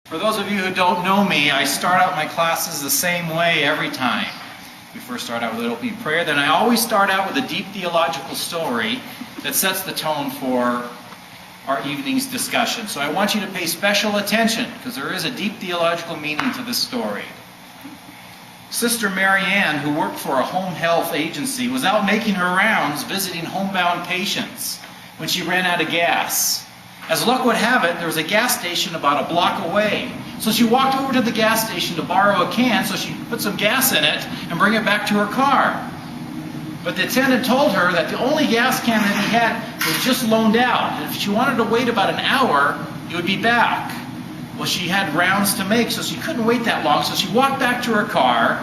For those of you who don't know me, I start out my classes the same way every time. We first start out with an opening prayer, then I always start out with a deep theological story that sets the tone for our evening's discussion. So I want you to pay special attention, because there is a deep theological meaning to this story. Sister Mary Ann, who worked for a home health agency, was out making her rounds visiting homebound patients when she ran out of gas. As luck would have it, there was a gas station about a block away. So she walked over to the gas station to borrow a can so she could put some gas in it and bring it back to her car. But the attendant told her that the only gas can that he had was just loaned out. And if she wanted to wait about an hour, he would be back. Well, she had rounds to make, so she couldn't wait that long. So she walked back to her car,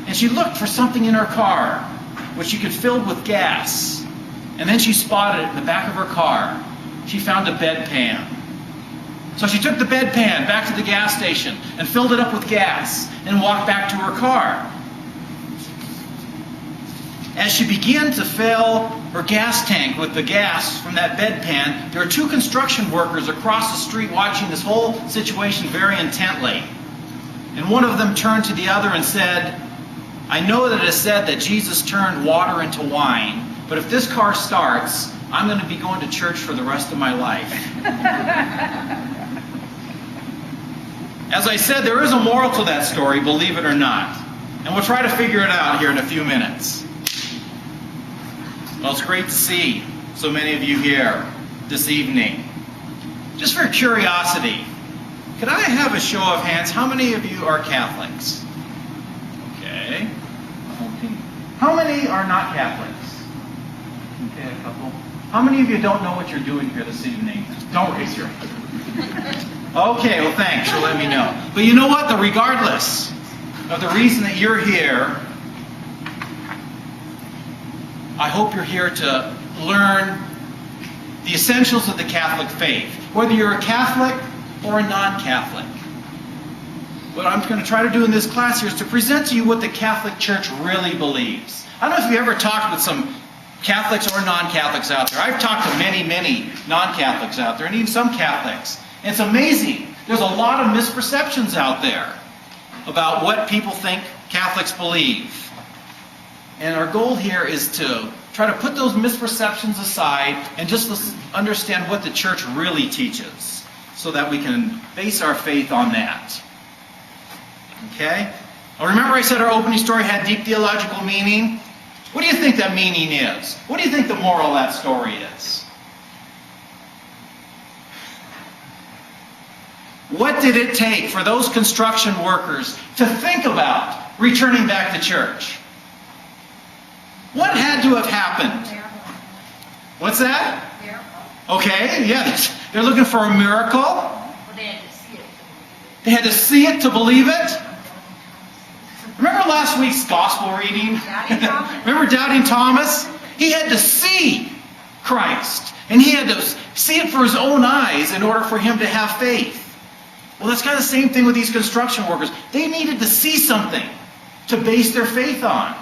and she looked for something in her car, which she could fill with gas. And then she spotted it in the back of her car. She found a bedpan. So she took the bedpan back to the gas station and filled it up with gas and walked back to her car. As she began to fill her gas tank with the gas from that bedpan, there were two construction workers across the street watching this whole situation very intently. And one of them turned to the other and said, "I know that it is said that Jesus turned water into wine, but if this car starts, I'm going to be going to church for the rest of my life." As I said, there is a moral to that story, believe it or not. And we'll try to figure it out here in a few minutes. Well, it's great to see so many of you here this evening. Just for curiosity, could I have a show of hands? How many of you are Catholics? Okay. How many are not Catholics? Okay, a couple. How many of you don't know what you're doing here this evening? Don't raise your hand. Okay, well thanks for letting me know. But you know what? Regardless of the reason that you're here, I hope you're here to learn the essentials of the Catholic faith. Whether you're a Catholic or a non-Catholic. What I'm going to try to do in this class here is to present to you what the Catholic Church really believes. I don't know if you've ever talked with some Catholics or non-Catholics out there. I've talked to many, many non-Catholics out there, and even some Catholics. And it's amazing. There's a lot of misperceptions out there about what people think Catholics believe. And our goal here is to try to put those misperceptions aside and just understand what the Church really teaches, so that we can base our faith on that. Okay? Now remember I said our opening story had deep theological meaning? What do you think that meaning is? What do you think the moral of that story is? What did it take for those construction workers to think about returning back to church? What had to have happened? What's that? Okay, yeah, they're looking for a miracle. They had to see it to believe it. Remember last week's gospel reading? Remember Doubting Thomas? He had to see Christ. And he had to see it for his own eyes in order for him to have faith. Well, that's kind of the same thing with these construction workers. They needed to see something to base their faith on.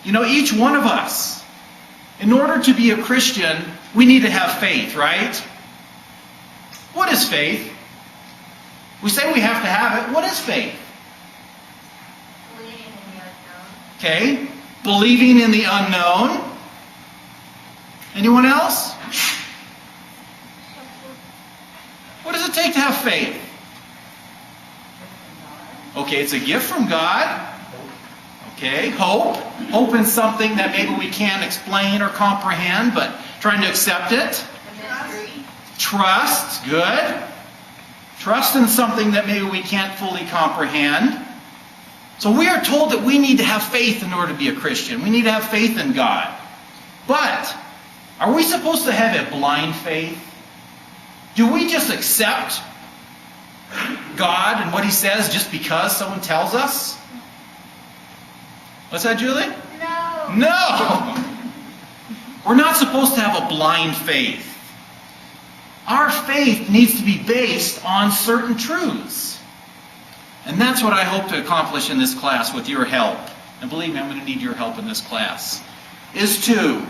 You know, each one of us, in order to be a Christian, we need to have faith, right? What is faith? We say we have to have it. What is faith? Believing in the unknown. Okay. Believing in the unknown. Anyone else? What does it take to have faith? Okay, it's a gift from God. Okay, hope. Hope in something that maybe we can't explain or comprehend, but trying to accept it. Trust. Good. Trust in something that maybe we can't fully comprehend. So we are told that we need to have faith in order to be a Christian. We need to have faith in God. But are we supposed to have a blind faith? Do we just accept God and what He says just because someone tells us? What's that, Julie? No! We're not supposed to have a blind faith. Our faith needs to be based on certain truths. And that's what I hope to accomplish in this class with your help. And believe me, I'm going to need your help in this class. Is to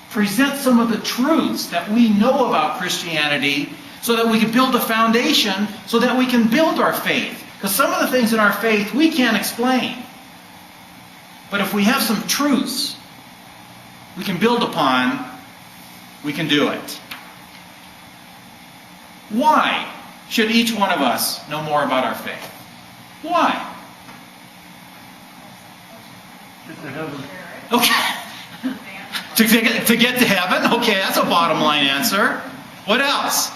present some of the truths that we know about Christianity so that we can build a foundation, so that we can build our faith. Because some of the things in our faith we can't explain. But if we have some truths we can build upon, we can do it. Why should each one of us know more about our faith? Why? Okay. To get to heaven? Okay, that's a bottom line answer. What else?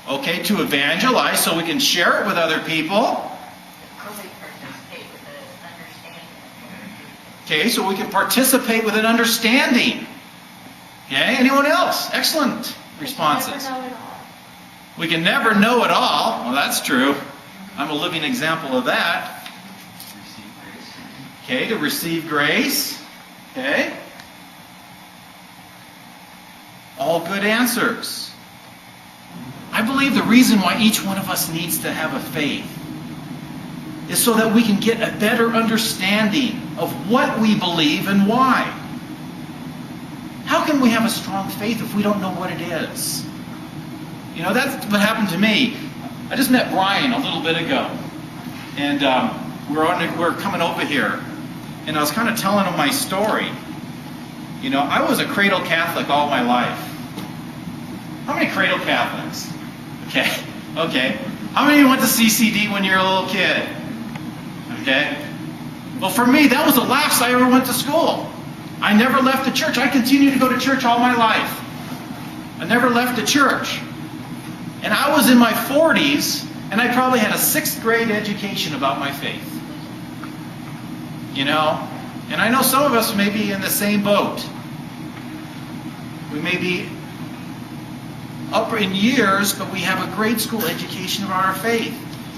Okay, to evangelize so we can share it with other people. Okay, so we can participate with an understanding. Okay, anyone else? Excellent responses. We can never know it all. Well, that's true. I'm a living example of that. Okay, to receive grace. Okay. All good answers. I believe the reason why each one of us needs to have a faith is so that we can get a better understanding of what we believe and why. How can we have a strong faith if we don't know what it is? You know, that's what happened to me. I just met Brian a little bit ago. And we're coming over here. And I was kind of telling him my story. You know, I was a cradle Catholic all my life. How many cradle Catholics? Okay. How many went to CCD when you were a little kid? Okay. Well, for me, that was the last I ever went to school. I never left the church. I continued to go to church all my life. I never left the church. And I was in my 40s, and I probably had a 6th grade education about my faith. You know? And I know some of us may be in the same boat. We may be up in years, but we have a grade school education about our faith.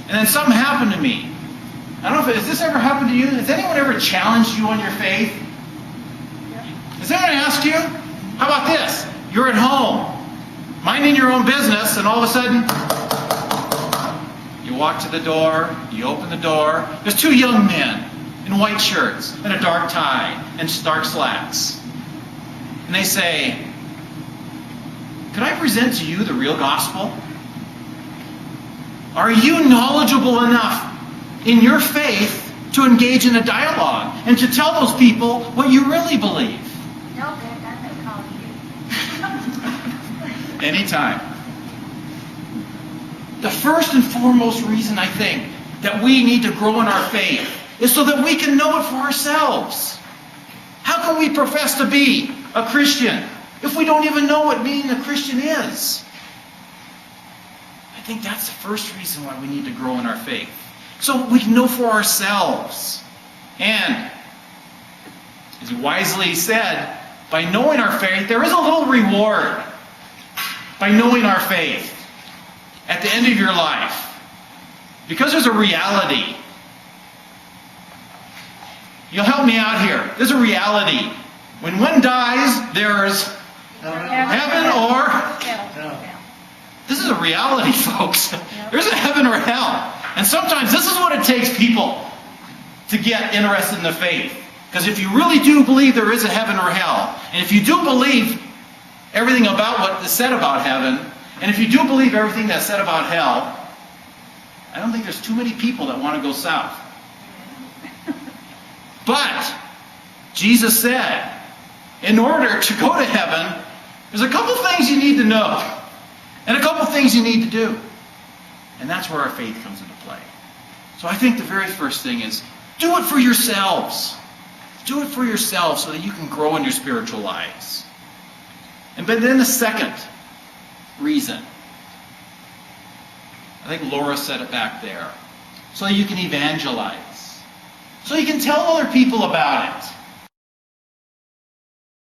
And then something happened to me. I don't know if has this ever happened to you? Has anyone ever challenged you on your faith? Has anyone asked you? How about this? You're at home, minding your own business, and all of a sudden, you walk to the door, you open the door, there's 2 young men in white shirts and a dark tie and dark slacks. And they say, "Could I present to you the real gospel? Are you knowledgeable enough in your faith to engage in a dialogue and to tell those people what you really believe?" No, Vic, I'm going to call you. Anytime. The first and foremost reason I think that we need to grow in our faith is so that we can know it for ourselves. How can we profess to be a Christian if we don't even know what being a Christian is? I think that's the first reason why we need to grow in our faith. So we can know for ourselves. And, as he wisely said, by knowing our faith, there is a little reward by knowing our faith at the end of your life. Because there's a reality. You'll help me out here. There's a reality. When one dies, there's heaven or hell. This is a reality, folks. There's a heaven or hell. And sometimes this is what it takes people to get interested in the faith. Because if you really do believe there is a heaven or hell, and if you do believe everything about what is said about heaven, and if you do believe everything that's said about hell, I don't think there's too many people that want to go south. But Jesus said, in order to go to heaven, there's a couple things you need to know, and a couple things you need to do. And that's where our faith comes into play. So I think the very first thing is, do it for yourselves. Do it for yourselves so that you can grow in your spiritual lives. But then the second reason, I think Laura said it back there, so that you can evangelize. So you can tell other people about it.